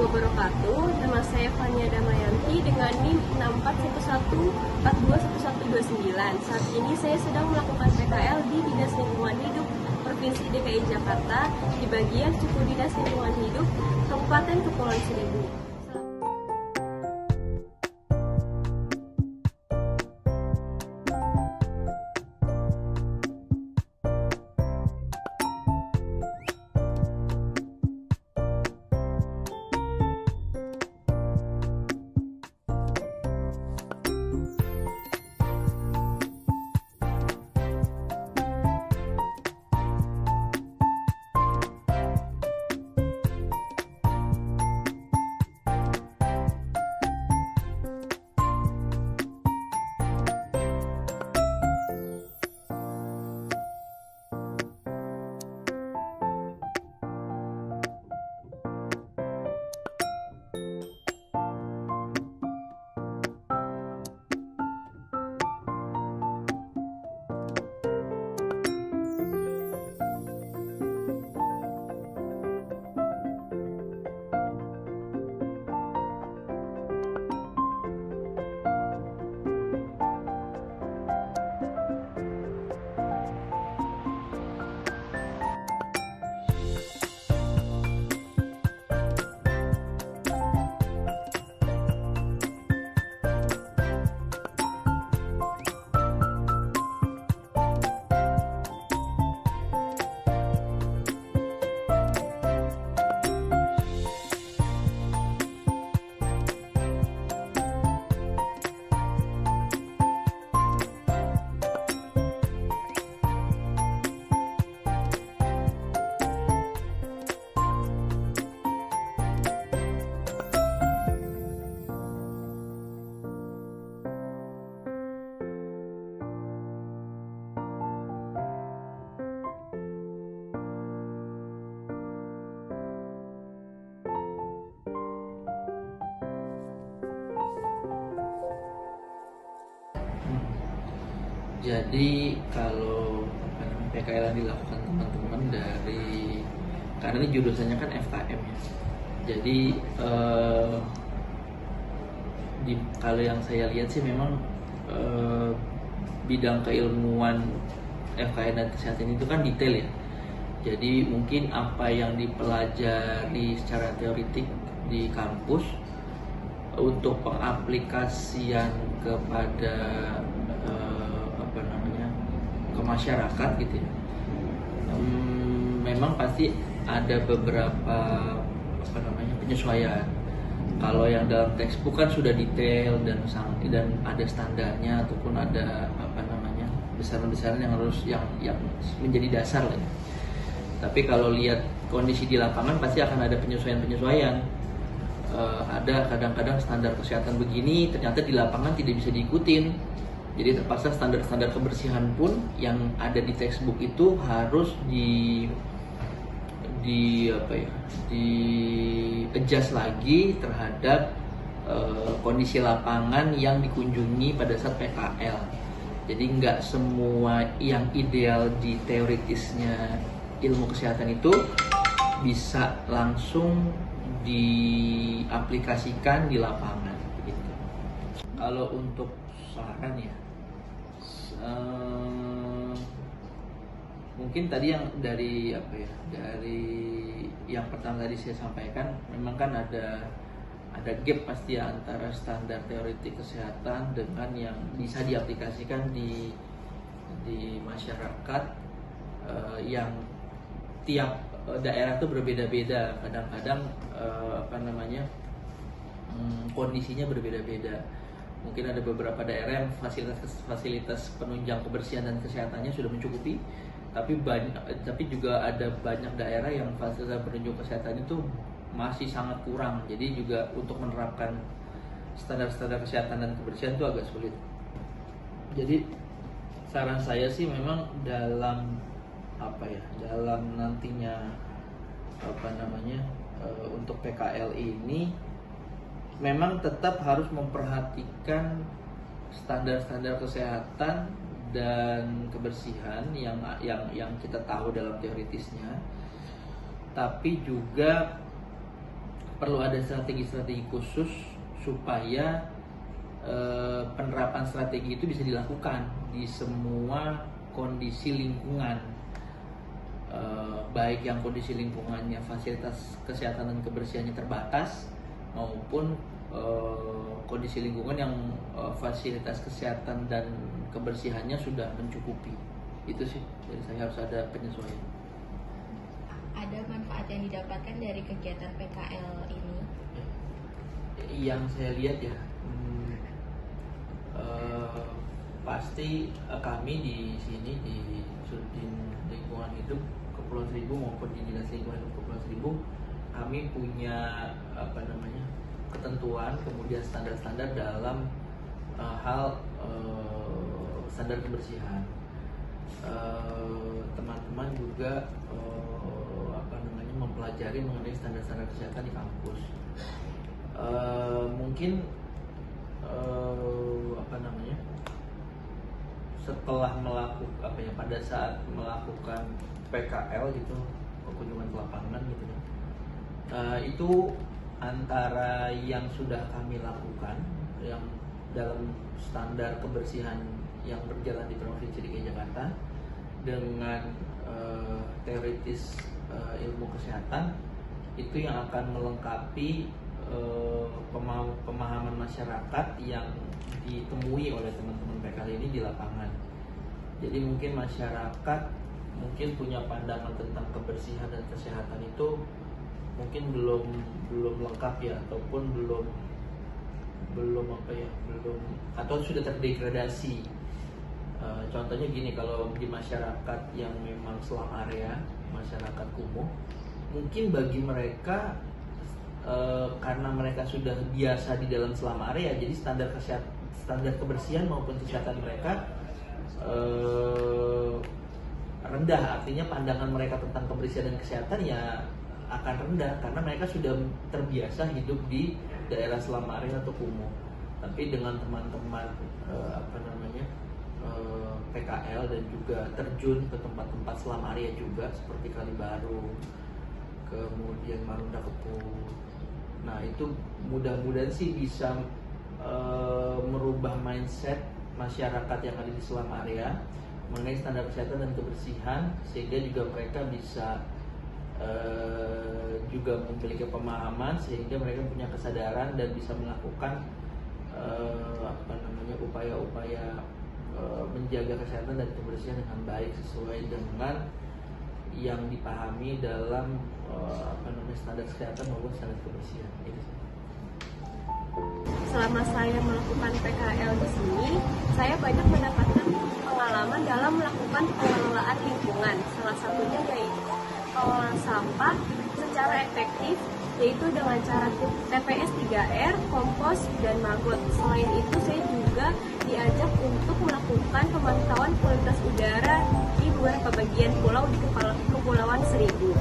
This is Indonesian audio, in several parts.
wabarakatuh. Nama saya Fania Damayanti dengan NIM 6411421129. Saat ini saya sedang melakukan PKL di Dinas Lingkungan Hidup Provinsi DKI Jakarta di bagian suku Dinas Lingkungan Hidup Kabupaten Kepulauan Seribu. Jadi kalau PKL yang dilakukan teman-teman karena ini jurusannya kan FKM ya. Jadi kalau yang saya lihat sih memang bidang keilmuan FKM dan kesehatan itu kan detail ya. Jadi mungkin apa yang dipelajari secara teoritik di kampus untuk pengaplikasian kepada ke masyarakat gitu ya. Memang pasti ada beberapa penyesuaian. Kalau yang dalam textbook kan sudah detail dan ada standarnya ataupun ada besaran-besaran yang harus yang menjadi dasar lah ya. Tapi kalau lihat kondisi di lapangan pasti akan ada penyesuaian-penyesuaian. Ada kadang-kadang standar kesehatan begini ternyata di lapangan tidak bisa diikutin. Jadi terpaksa standar-standar kebersihan pun yang ada di textbook itu harus di adjust lagi terhadap kondisi lapangan yang dikunjungi pada saat PKL. Jadi nggak semua yang ideal di teoritisnya ilmu kesehatan itu bisa langsung diaplikasikan di lapangan. Gitu. Kalau untuk saran ya, mungkin tadi yang dari yang pertama tadi saya sampaikan, memang kan ada gap pasti ya antara standar teoretik kesehatan dengan yang bisa diaplikasikan di masyarakat, yang tiap daerah itu berbeda-beda, kadang-kadang kondisinya berbeda-beda. Mungkin ada beberapa daerah yang fasilitas penunjang kebersihan dan kesehatannya sudah mencukupi, tapi juga ada banyak daerah yang fasilitas penunjang kesehatan itu masih sangat kurang. Jadi juga untuk menerapkan standar-standar kesehatan dan kebersihan itu agak sulit. Jadi saran saya sih memang dalam nantinya untuk PKL ini memang tetap harus memperhatikan standar-standar kesehatan dan kebersihan yang kita tahu dalam teoritisnya, tapi juga perlu ada strategi-strategi khusus supaya penerapan strategi itu bisa dilakukan di semua kondisi lingkungan, baik yang kondisi lingkungannya fasilitas kesehatan dan kebersihannya terbatas maupun kondisi lingkungan yang fasilitas kesehatan dan kebersihannya sudah mencukupi. Itu sih dari saya, harus ada penyesuaian. Ada manfaat yang didapatkan dari kegiatan PKL ini? Yang saya lihat ya, pasti kami di sini di Sudin Lingkungan Hidup Kepulauan Seribu maupun di Dinas Lingkungan Hidup Kepulauan Seribu, kami punya ketentuan, kemudian standar-standar dalam hal standar kebersihan. Teman-teman juga mempelajari mengenai standar-standar kesehatan di kampus. Mungkin setelah melakukan pada saat melakukan PKL gitu, kunjungan ke lapangan gitu kan, itu antara yang sudah kami lakukan yang dalam standar kebersihan yang berjalan di Provinsi DKI Jakarta dengan teoritis ilmu kesehatan, itu yang akan melengkapi pemahaman masyarakat yang ditemui oleh teman-teman PKL ini di lapangan. Jadi mungkin masyarakat punya pandangan tentang kebersihan dan kesehatan itu mungkin belum lengkap ya, ataupun belum atau sudah terdegradasi. Contohnya gini, kalau di masyarakat yang memang slum area, masyarakat kumuh, mungkin bagi mereka karena mereka sudah biasa di dalam slum area, jadi standar kebersihan maupun kesehatan mereka rendah. Artinya pandangan mereka tentang kebersihan dan kesehatan ya akan rendah karena mereka sudah terbiasa hidup di daerah slum area atau kumuh. Tapi dengan teman-teman PKL dan juga terjun ke tempat-tempat slum area juga seperti Kalibaru, kemudian Marunda Kepul. Nah, itu mudah-mudahan sih bisa merubah mindset masyarakat yang ada di slum area mengenai standar kesehatan dan kebersihan, sehingga juga mereka bisa juga memiliki pemahaman, sehingga mereka punya kesadaran dan bisa melakukan upaya-upaya menjaga kesehatan dan kebersihan dengan baik sesuai dengan yang dipahami dalam standar kesehatan maupun standar kebersihan. Selama saya melakukan PKL di sini, saya banyak mendapatkan pengalaman dalam melakukan pengelolaan lingkungan. Salah satunya yaitu pengelolaan sampah secara efektif, yaitu dengan cara TPS 3R, kompos, dan maggot. Selain itu, saya juga diajak untuk melakukan pemantauan kualitas udara di beberapa bagian pulau di Kepulauan Seribu.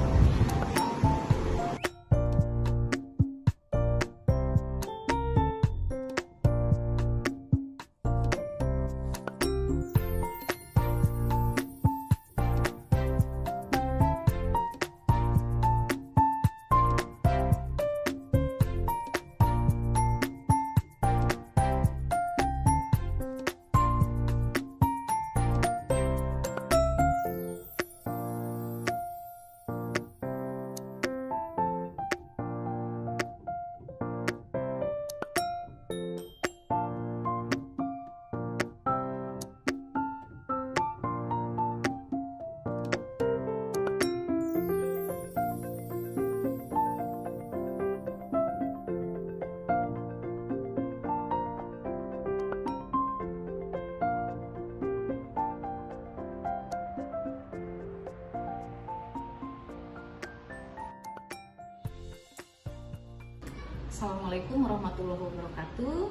Assalamualaikum warahmatullahi wabarakatuh.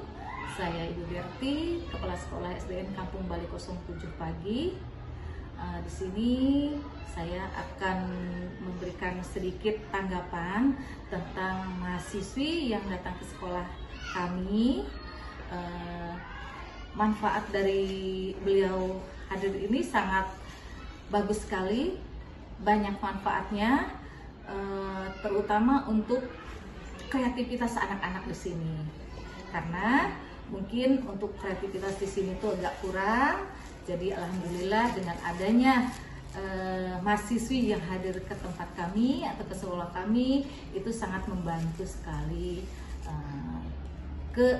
Saya Ibu Berti, Kepala Sekolah SDN Kampung Bali 07 Pagi. Di sini saya akan memberikan sedikit tanggapan tentang mahasiswi yang datang ke sekolah kami. Manfaat dari beliau hadir ini sangat bagus sekali, banyak manfaatnya, terutama untuk kreativitas anak-anak di sini. Karena mungkin untuk kreativitas di sini tuh agak kurang. Jadi alhamdulillah dengan adanya mahasiswi yang hadir ke tempat kami atau ke sekolah kami itu sangat membantu sekali. Ke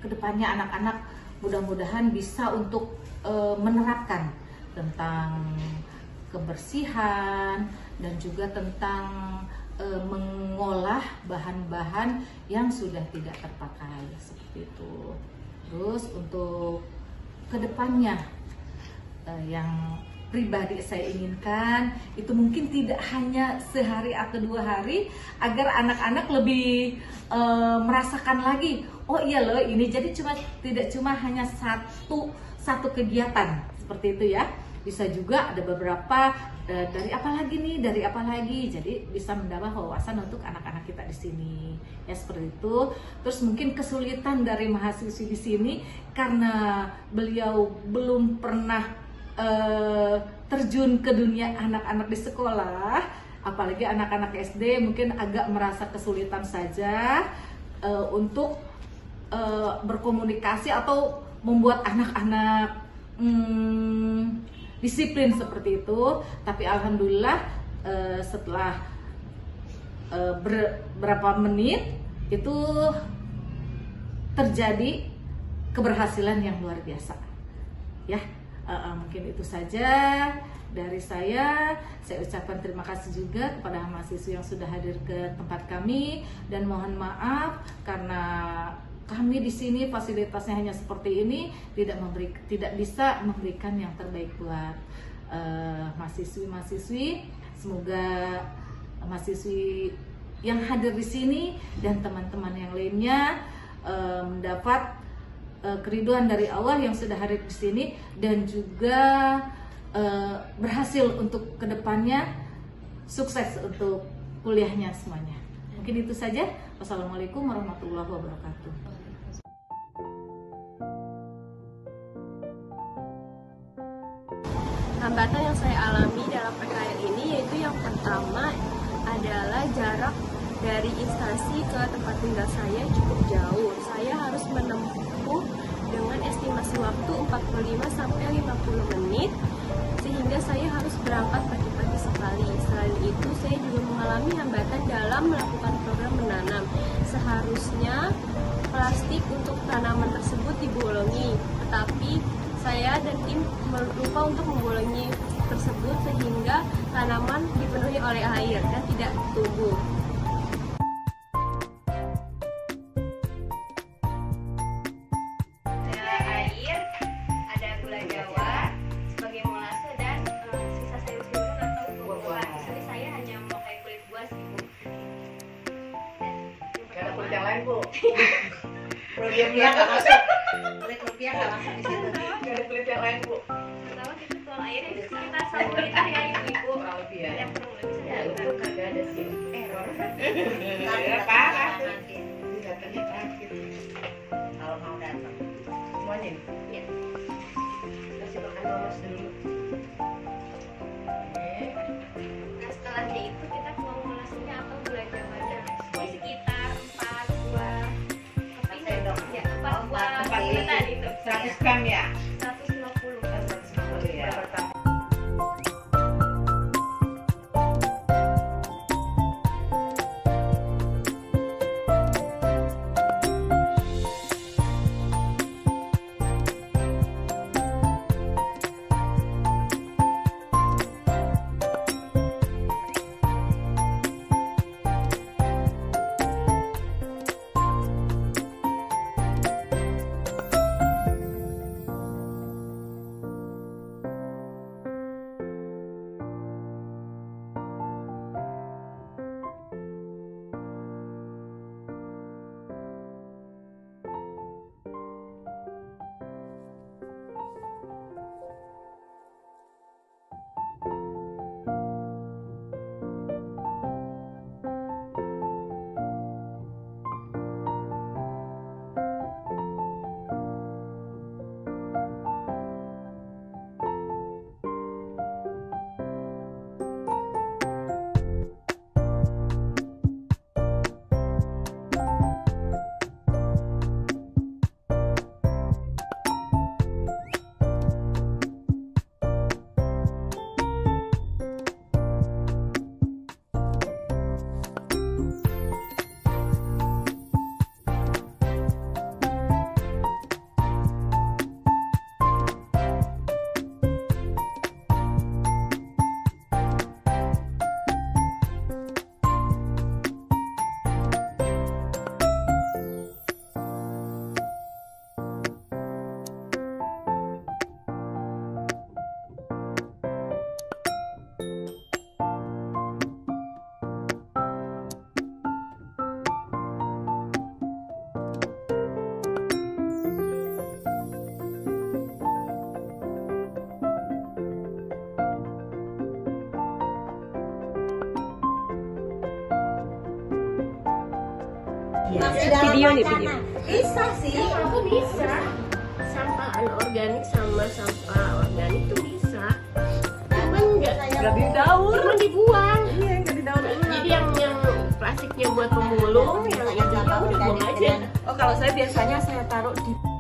depannya anak-anak mudah-mudahan bisa untuk menerapkan tentang kebersihan dan juga tentang mengolah bahan-bahan yang sudah tidak terpakai seperti itu. Terus untuk kedepannya yang pribadi saya inginkan itu mungkin tidak hanya sehari atau 2 hari, agar anak-anak lebih merasakan lagi, oh iya loh ini jadi tidak cuma hanya satu kegiatan seperti itu ya, bisa juga ada beberapa dari apa lagi, jadi bisa menambah wawasan untuk anak-anak kita di sini ya, seperti itu. Terus mungkin kesulitan dari mahasiswi di sini karena beliau belum pernah terjun ke dunia anak-anak di sekolah, apalagi anak-anak SD mungkin agak merasa kesulitan saja untuk berkomunikasi atau membuat anak-anak disiplin seperti itu. Tapi alhamdulillah setelah beberapa menit itu terjadi keberhasilan yang luar biasa ya. Mungkin itu saja dari saya ucapkan terima kasih juga kepada mahasiswa yang sudah hadir ke tempat kami, dan mohon maaf karena kami di sini fasilitasnya hanya seperti ini, tidak bisa memberikan yang terbaik buat mahasiswi-mahasiswi. Semoga mahasiswi yang hadir di sini dan teman-teman yang lainnya mendapat keriduan dari Allah yang sudah hadir di sini, dan juga berhasil untuk kedepannya, sukses untuk kuliahnya semuanya. Mungkin itu saja. Wassalamualaikum warahmatullahi wabarakatuh. Hambatan yang saya alami dalam PKL ini yaitu yang pertama adalah jarak dari instansi ke tempat tinggal saya cukup jauh. Saya harus menempuh dengan estimasi waktu 45 sampai 50 menit, sehingga saya harus berangkat pagi-pagi sekali. Selain itu, saya juga mengalami hambatan dalam melakukan program menanam. Seharusnya plastik untuk tanaman tersebut dibolongi, tetapi saya dan tim lupa untuk membolongi tersebut, sehingga tanaman dipenuhi oleh air dan tidak tumbuh. Rupiah nggak masuk, kulit rupiah nggak masuk di situ. Nggak ada kulit yang lain bu. Pertama kita tuang airnya sekitar 1 liter ya ibu. Kurang lebih ya. Yang kurang lebih Ya sedang. itu kagak ada sih error. Tapi Parah. nanti Datangnya terakhir. kalau mau datang. Semuanya nih. Ya. Kasih makan Thomas dulu. Nah setelahnya itu kita formulasinya atau gula jawana di sekitar 4 buah sendok. ya 4 buah Empat gula tadi itu 100 gram ya. 150. 150 ya. Video nih, video. Bisa sih. Aku bisa. Sampah anorganik sama sampah organik tuh bisa. Cuman nggak didaur, cuma dibuang. Iya, nggak didaur ulang. Jadi yang plastiknya buat pemulung, yang itu ya udah buang aja. Oh, kalau saya biasanya saya taruh di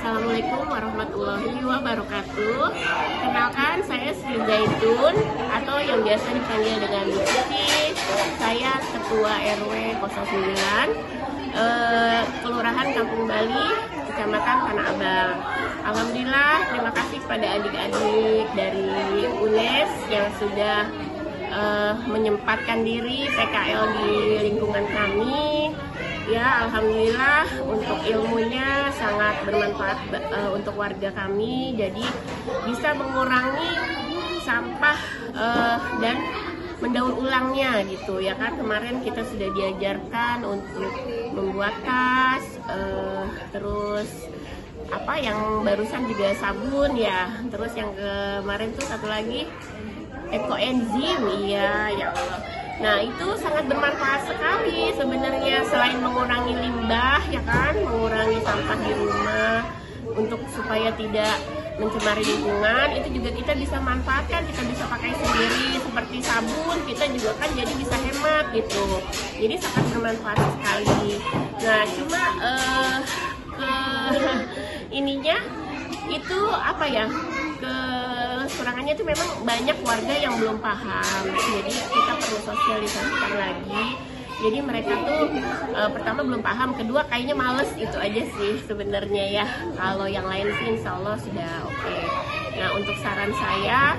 Assalamualaikum warahmatullahi wabarakatuh. Kenalkan, saya Sri Zaitun atau yang biasa dipanggil dengan Bu Siti. Saya Ketua RW 09 Kelurahan Kampung Bali, Kecamatan Tanah Abang. Alhamdulillah, terima kasih kepada adik-adik dari UNES yang sudah menyempatkan diri PKL di lingkungan kami. Ya, alhamdulillah untuk ilmunya sangat bermanfaat untuk warga kami. Jadi bisa mengurangi sampah dan mendaur ulangnya gitu ya kan. Kemarin kita sudah diajarkan untuk membuat tas, terus apa yang barusan juga sabun ya. Terus yang kemarin tuh satu lagi ekoenzim, iya ya Allah. Nah, itu sangat bermanfaat sekali sebenarnya, selain mengurangi limbah ya kan, mengurangi sampah di rumah untuk supaya tidak mencemari lingkungan. Itu juga kita bisa manfaatkan, kita bisa pakai sendiri seperti sabun, kita juga kan jadi bisa hemat gitu. Jadi sangat bermanfaat sekali. Nah, cuma ininya itu apa ya, kekurangannya itu memang banyak warga yang belum paham. Jadi kita perlu sosialisasikan lagi. Jadi mereka tuh pertama belum paham, kedua kayaknya males, itu aja sih sebenarnya ya. Kalau yang lain sih insya Allah sudah oke. Nah, untuk saran saya,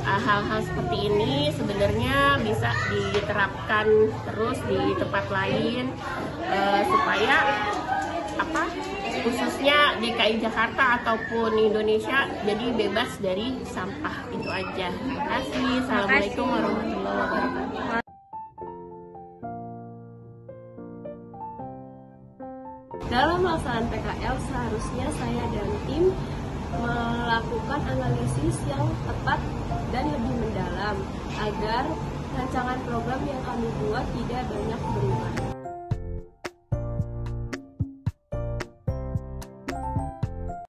hal-hal seperti ini sebenarnya bisa diterapkan terus di tempat lain supaya khususnya DKI Jakarta ataupun Indonesia jadi bebas dari sampah. Itu aja. Terima kasih. Assalamualaikum warahmatullahi wabarakatuh. Dalam pelaksanaan PKL seharusnya saya dan tim melakukan analisis yang tepat dan lebih mendalam agar rancangan program yang kami buat tidak banyak berubah.